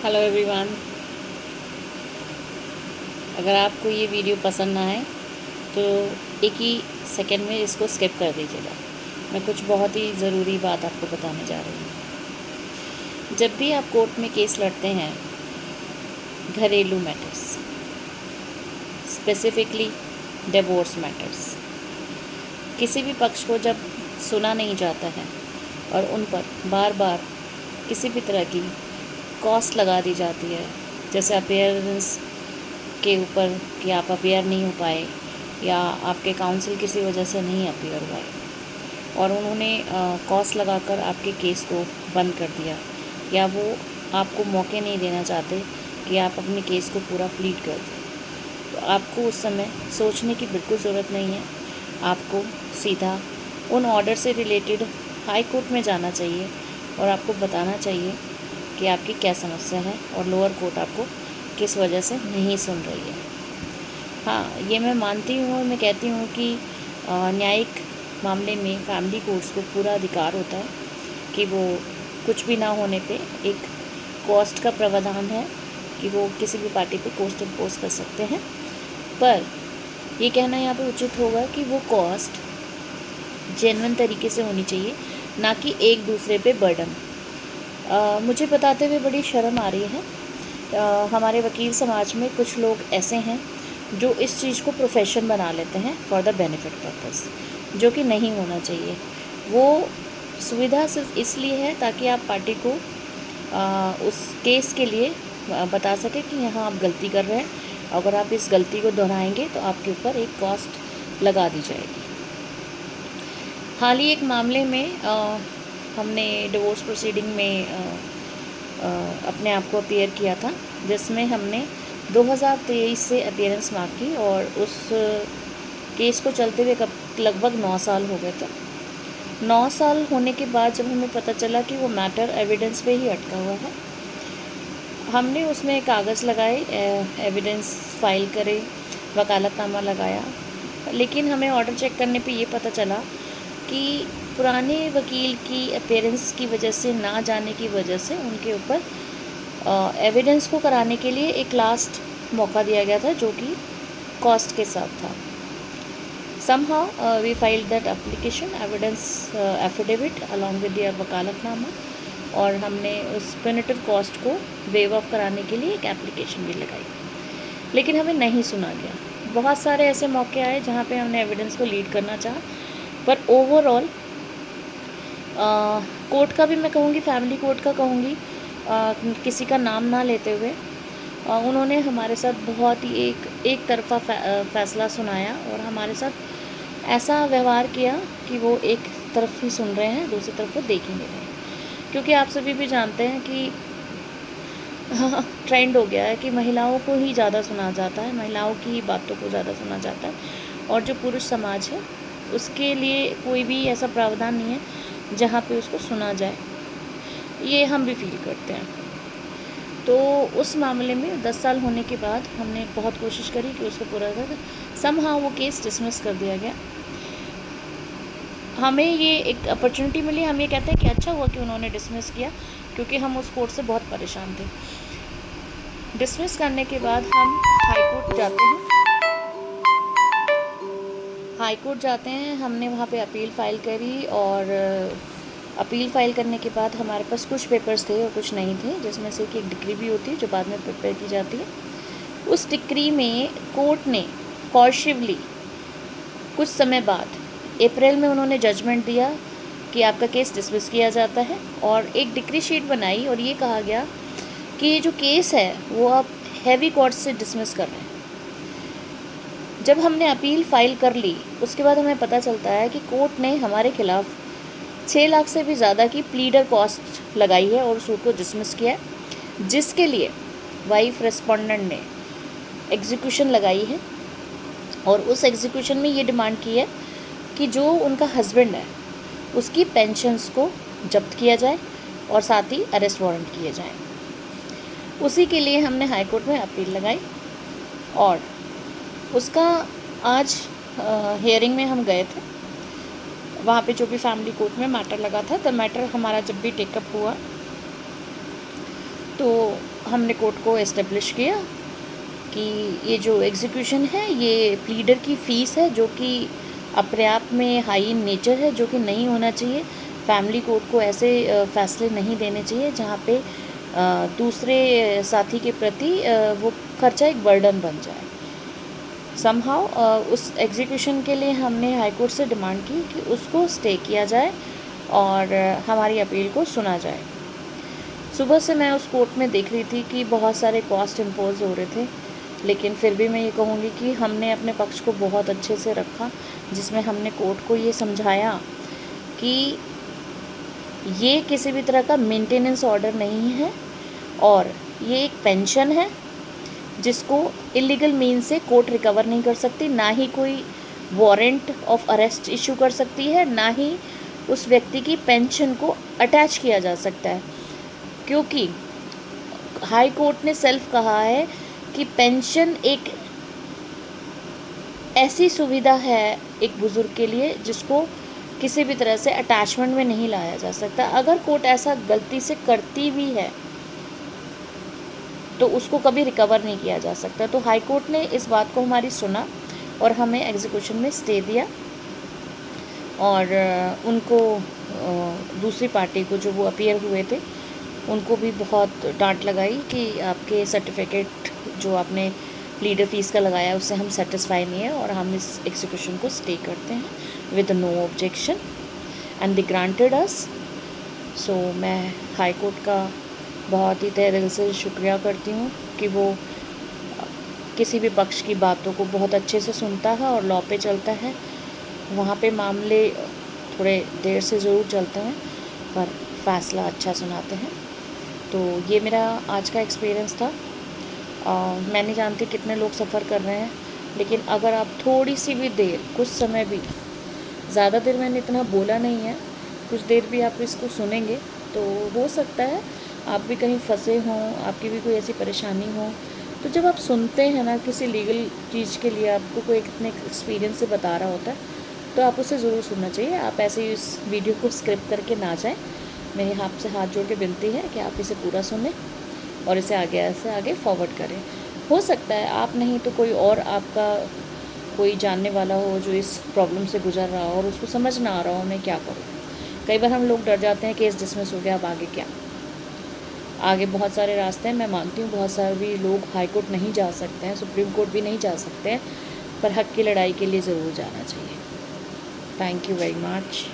Hello everyone. अगर आपको ये वीडियो पसंद ना आए तो एक ही सेकंड में इसको स्किप कर दीजिएगा। मैं कुछ बहुत ही ज़रूरी बात आपको बताने जा रही हूँ। जब भी आप कोर्ट में केस लड़ते हैं, घरेलू मैटर्स, स्पेसिफिकली डिवोर्स मैटर्स, किसी भी पक्ष को जब सुना नहीं जाता है और उन पर बार बार किसी भी तरह की कॉस्ट लगा दी जाती है, जैसे अपीयरेंस के ऊपर कि आप अपीयर नहीं हो पाए या आपके काउंसिल किसी वजह से नहीं अपीयर हुआ और उन्होंने कॉस्ट लगाकर आपके केस को बंद कर दिया, या वो आपको मौके नहीं देना चाहते कि आप अपने केस को पूरा प्लीड कर दें, तो आपको उस समय सोचने की बिल्कुल ज़रूरत नहीं है। आपको सीधा उन ऑर्डर से रिलेटेड हाई कोर्ट में जाना चाहिए और आपको बताना चाहिए कि आपकी क्या समस्या है और लोअर कोर्ट आपको किस वजह से नहीं सुन रही है। हाँ, ये मैं मानती हूँ और मैं कहती हूँ कि न्यायिक मामले में फैमिली कोर्ट्स को पूरा अधिकार होता है कि वो कुछ भी ना होने पे एक कॉस्ट का प्रावधान है कि वो किसी भी पार्टी पे कॉस्ट इम्पोज कर सकते हैं, पर ये कहना यहाँ पे उचित होगा कि वो कॉस्ट जेन्युइन तरीके से होनी चाहिए, ना कि एक दूसरे पे बर्डन। मुझे बताते हुए बड़ी शर्म आ रही है। हमारे वकील समाज में कुछ लोग ऐसे हैं जो इस चीज़ को प्रोफेशन बना लेते हैं फॉर द बेनिफिट पर्पस, जो कि नहीं होना चाहिए। वो सुविधा सिर्फ इसलिए है ताकि आप पार्टी को उस केस के लिए बता सके कि यहाँ आप गलती कर रहे हैं, अगर आप इस गलती को दोहराएंगे तो आपके ऊपर एक कॉस्ट लगा दी जाएगी। हाल ही एक मामले में हमने डिवोर्स प्रोसीडिंग में अपने आप को अपीयर किया था, जिसमें हमने 2023 से अपीयरेंस मांग की और उस केस को चलते हुए लगभग 9 साल हो गए थे। 9 साल होने के बाद जब हमें पता चला कि वो मैटर एविडेंस पे ही अटका हुआ है, हमने उसमें कागज़ लगाए, एविडेंस फाइल करे, वकालतनामा लगाया, लेकिन हमें ऑर्डर चेक करने पे ये पता चला कि पुराने वकील की अपीयरेंस की वजह से, ना जाने की वजह से, उनके ऊपर एविडेंस को कराने के लिए एक लास्ट मौका दिया गया था जो कि कॉस्ट के साथ था। somehow we filed that application evidence affidavit along with the वकालतनामा, और हमने उस पेनेटिव कॉस्ट को वेव ऑफ कराने के लिए एक एप्लीकेशन भी लगाई, लेकिन हमें नहीं सुना गया। बहुत सारे ऐसे मौके आए जहाँ पे हमने एविडेंस को लीड करना चाहा, पर ओवरऑल कोर्ट का भी मैं कहूँगी, फैमिली कोर्ट का कहूँगी, किसी का नाम ना लेते हुए, उन्होंने हमारे साथ बहुत ही एक तरफ़ा फ़ैसला सुनाया और हमारे साथ ऐसा व्यवहार किया कि वो एक तरफ ही सुन रहे हैं, दूसरी तरफ वो देख ही नहीं रहे हैं। क्योंकि आप सभी भी जानते हैं कि ट्रेंड हो गया है कि महिलाओं को ही ज़्यादा सुना जाता है, महिलाओं की बातों को ज़्यादा सुना जाता है, और जो पुरुष समाज है उसके लिए कोई भी ऐसा प्रावधान नहीं है जहाँ पे उसको सुना जाए। ये हम भी फील करते हैं। तो उस मामले में 10 साल होने के बाद हमने बहुत कोशिश करी कि उसको पूरा कर, समहाउ वो केस डिसमिस कर दिया गया। हमें ये एक अपॉर्चुनिटी मिली, हम ये कहते हैं कि अच्छा हुआ कि उन्होंने डिसमिस किया, क्योंकि हम उस कोर्ट से बहुत परेशान थे। डिसमिस करने के बाद हम हाई कोर्ट जाते हैं। हमने वहाँ पे अपील फ़ाइल करी, और अपील फ़ाइल करने के बाद हमारे पास कुछ पेपर्स थे और कुछ नहीं थे, जिसमें से कि एक डिक्री भी होती है जो बाद में प्रिपेयर की जाती है। उस डिक्री में कोर्ट ने कॉर्शिवली कुछ समय बाद अप्रैल में उन्होंने जजमेंट दिया कि आपका केस डिसमिस किया जाता है, और एक डिक्री शीट बनाई और ये कहा गया कि ये जो केस है वो आप हैवी कोर्ट से डिसमिस कर रहे हैं। जब हमने अपील फ़ाइल कर ली, उसके बाद हमें पता चलता है कि कोर्ट ने हमारे खिलाफ़ 6 लाख से भी ज़्यादा की प्लीडर कॉस्ट लगाई है और सूट को डिसमिस किया है, जिसके लिए वाइफ रेस्पोंडेंट ने एग्जीक्यूशन लगाई है, और उस एग्जीक्यूशन में ये डिमांड की है कि जो उनका हस्बैंड है उसकी पेंशन्स को जब्त किया जाए और साथ ही अरेस्ट वारंट किए जाएं। उसी के लिए हमने हाई कोर्ट में अपील लगाई, और उसका आज हियरिंग में हम गए थे। वहाँ पे जो भी फैमिली कोर्ट में मैटर लगा था, तो मैटर हमारा जब भी टेकअप हुआ तो हमने कोर्ट को एस्टेब्लिश किया कि ये जो एग्जीक्यूशन है ये प्लीडर की फ़ीस है, जो कि अपने आप में हाई इन नेचर है, जो कि नहीं होना चाहिए। फैमिली कोर्ट को ऐसे फ़ैसले नहीं देने चाहिए जहाँ पे दूसरे साथी के प्रति वो खर्चा एक बर्डन बन जाए। समहाउ उस एग्जीक्यूशन के लिए हमने हाई कोर्ट से डिमांड की कि उसको स्टे किया जाए और हमारी अपील को सुना जाए। सुबह से मैं उस कोर्ट में देख रही थी कि बहुत सारे कॉस्ट इम्पोज हो रहे थे, लेकिन फिर भी मैं ये कहूँगी कि हमने अपने पक्ष को बहुत अच्छे से रखा, जिसमें हमने कोर्ट को ये समझाया कि ये किसी भी तरह का मेंटेनेंस ऑर्डर नहीं है और ये एक पेंशन है जिसको इलीगल मीन से कोर्ट रिकवर नहीं कर सकती, ना ही कोई वारंट ऑफ अरेस्ट इशू कर सकती है, ना ही उस व्यक्ति की पेंशन को अटैच किया जा सकता है, क्योंकि हाई कोर्ट ने सेल्फ कहा है कि पेंशन एक ऐसी सुविधा है एक बुज़ुर्ग के लिए जिसको किसी भी तरह से अटैचमेंट में नहीं लाया जा सकता। अगर कोर्ट ऐसा गलती से करती भी है तो उसको कभी रिकवर नहीं किया जा सकता। तो हाई कोर्ट ने इस बात को हमारी सुना और हमें एग्जीक्यूशन में स्टे दिया और उनको दूसरी पार्टी को जो वो अपीयर हुए थे उनको भी बहुत डांट लगाई कि आपके सर्टिफिकेट जो आपने प्लीडर फीस का लगाया उससे हम सेटिस्फाई नहीं है और हम इस एग्जीक्यूशन को स्टे करते हैं with no objection and they granted us. So मैं हाई कोर्ट का बहुत ही तहे दिल से शुक्रिया करती हूँ कि वो किसी भी पक्ष की बातों को बहुत अच्छे से सुनता है और लॉ पे चलता है। वहाँ पे मामले थोड़े देर से ज़रूर चलते हैं पर फ़ैसला अच्छा सुनाते हैं। तो ये मेरा आज का एक्सपीरियंस था। मैं नहीं जानती कितने लोग सफ़र कर रहे हैं, लेकिन अगर आप थोड़ी सी भी देर, कुछ समय भी, ज़्यादा देर मैंने इतना बोला नहीं है, कुछ देर भी आप इसको सुनेंगे तो हो सकता है आप भी कहीं फंसे हों, आपकी भी कोई ऐसी परेशानी हो। तो जब आप सुनते हैं ना किसी लीगल चीज़ के लिए आपको कोई कितने एक्सपीरियंस से बता रहा होता है तो आप उसे ज़रूर सुनना चाहिए। आप ऐसे ही इस वीडियो को स्क्रिप्ट करके ना जाएं। मेरी आपसे हाथ जोड़ के विनती है कि आप इसे पूरा सुनें और इसे आगे फॉरवर्ड करें। हो सकता है आप नहीं तो कोई और आपका कोई जानने वाला हो जो इस प्रॉब्लम से गुजर रहा हो और उसको समझ ना आ रहा हो मैं क्या करूँ। कई बार हम लोग डर जाते हैं केस डिसमिस हो गया, अब आगे क्या। आगे बहुत सारे रास्ते हैं। मैं मानती हूँ बहुत सारे भी लोग हाई कोर्ट नहीं जा सकते हैं, सुप्रीम कोर्ट भी नहीं जा सकते हैं, पर हक़ की लड़ाई के लिए ज़रूर जाना चाहिए। Thank you very much.